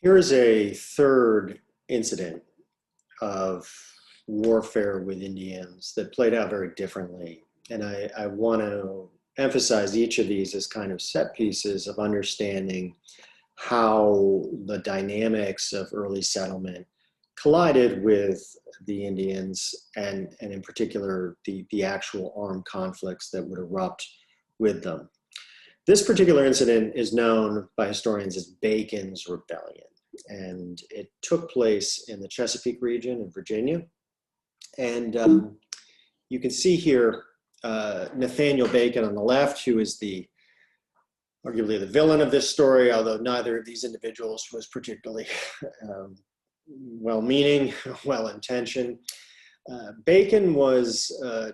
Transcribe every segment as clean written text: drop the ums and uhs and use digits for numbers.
Here is a third incident of warfare with Indians that played out very differently. And I want to emphasize each of these as kind of set pieces of understanding how the dynamics of early settlement collided with the Indians and in particular, the actual armed conflicts that would erupt with them. This particular incident is known by historians as Bacon's Rebellion, and it took place in the Chesapeake region in Virginia. And you can see here Nathaniel Bacon on the left, who is arguably the villain of this story, although neither of these individuals was particularly well-meaning, well-intentioned. Bacon was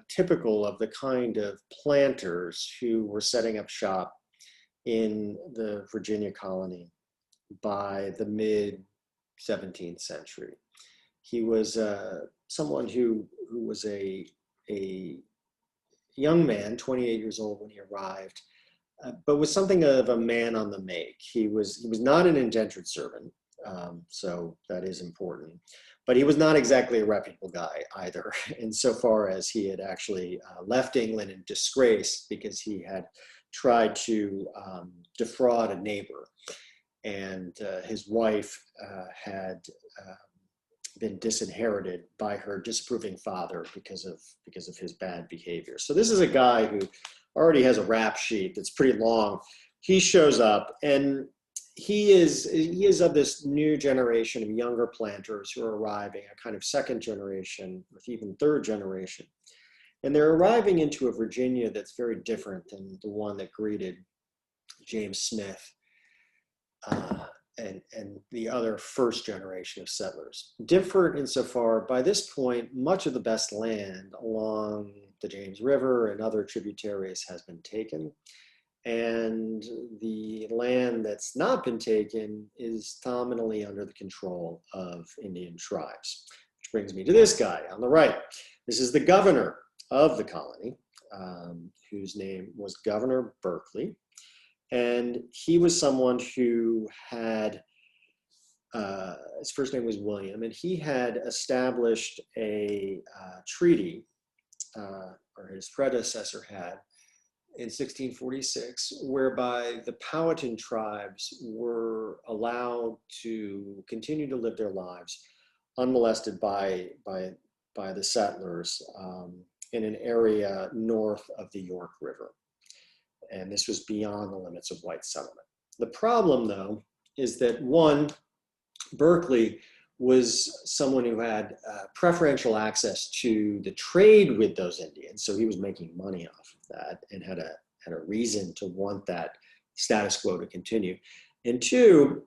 typical of the kind of planters who were setting up shop in the Virginia colony by the mid 17th century. He was someone who was a young man, 28 years old when he arrived, but was something of a man on the make. He was not an indentured servant, so that is important. But he was not exactly a reputable guy either, insofar as he had actually left England in disgrace because he had tried to defraud a neighbor. And his wife had been disinherited by her disapproving father because of his bad behavior. So this is a guy who already has a rap sheet that's pretty long. He shows up, and he is of this new generation of younger planters who are arriving, a kind of second generation, or even third generation. And they're arriving into a Virginia that's very different than the one that greeted James Smith and the other first generation of settlers. Different insofar, by this point, much of the best land along the James River and other tributaries has been taken. And the land that's not been taken is nominally under the control of Indian tribes. Which brings me to this guy on the right. This is the governor of the colony, whose name was Governor Berkeley. And he was someone who had, his first name was William, and he had established a treaty, or his predecessor had, in 1646, whereby the Powhatan tribes were allowed to continue to live their lives unmolested by the settlers in an area north of the York River. And this was beyond the limits of white settlement. The problem, though, is that one, Berkeley was someone who had preferential access to the trade with those Indians, so he was making money off of that and had a reason to want that status quo to continue. And two,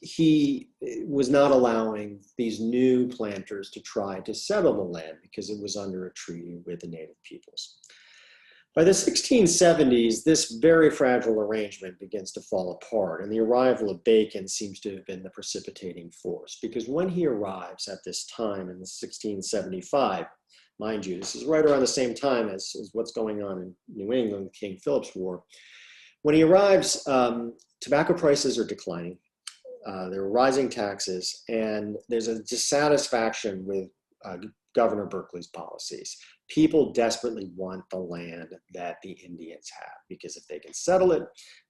he was not allowing these new planters to try to settle the land because it was under a treaty with the native peoples. By the 1670s, this very fragile arrangement begins to fall apart, and the arrival of Bacon seems to have been the precipitating force, because when he arrives at this time in 1675, mind you, this is right around the same time as what's going on in New England, the King Philip's War. When he arrives, tobacco prices are declining, there are rising taxes, and there's a dissatisfaction with Governor Berkeley's policies. People desperately want the land that the Indians have, because if they can settle it,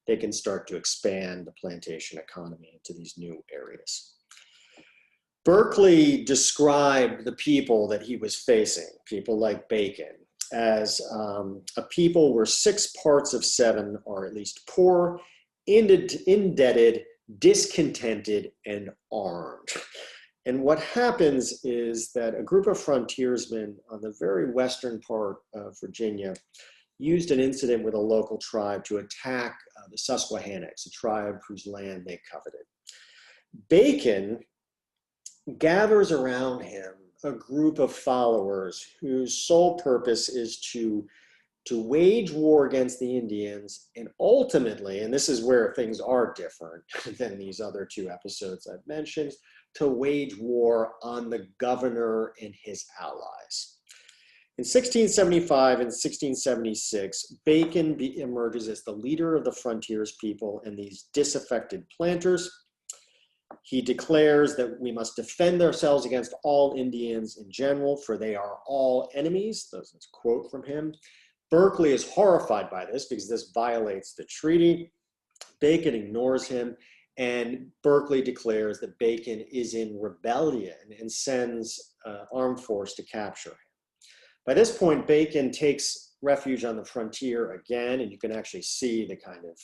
they can start to expand the plantation economy into these new areas. Berkeley described the people that he was facing, people like Bacon, as a people where 6 parts of 7 are at least poor, indebted, discontented, and armed. And what happens is that a group of frontiersmen on the very western part of Virginia used an incident with a local tribe to attack the Susquehannocks, a tribe whose land they coveted. Bacon gathers around him a group of followers whose sole purpose is to wage war against the Indians, and ultimately, and this is where things are different than these other 2 episodes I've mentioned, to wage war on the governor and his allies. In 1675 and 1676, Bacon emerges as the leader of the frontiers people and these disaffected planters. He declares that we must defend ourselves against all Indians in general, for they are all enemies. That's a quote from him. Berkeley is horrified by this because this violates the treaty. Bacon ignores him, and Berkeley declares that Bacon is in rebellion and sends armed force to capture him. By this point, Bacon takes refuge on the frontier again, and you can actually see the kind of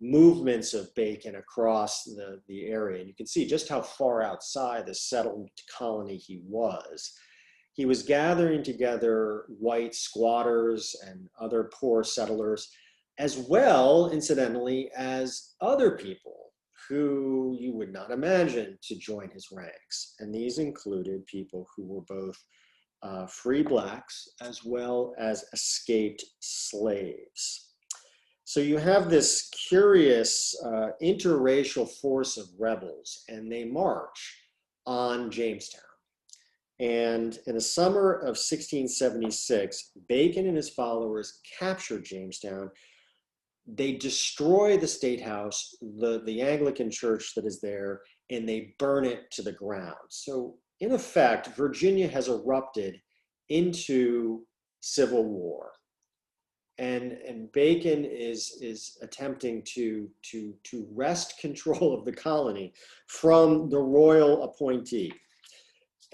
movements of Bacon across the area. And you can see just how far outside the settled colony he was. He was gathering together white squatters and other poor settlers, as well, incidentally, as other people who you would not imagine to join his ranks. And these included people who were both free blacks as well as escaped slaves. So you have this curious interracial force of rebels, and they march on Jamestown. And in the summer of 1676, Bacon and his followers capture Jamestown. They destroy the State House, the Anglican church that is there, and they burn it to the ground. So in effect, Virginia has erupted into civil war. And Bacon is attempting to wrest control of the colony from the royal appointee.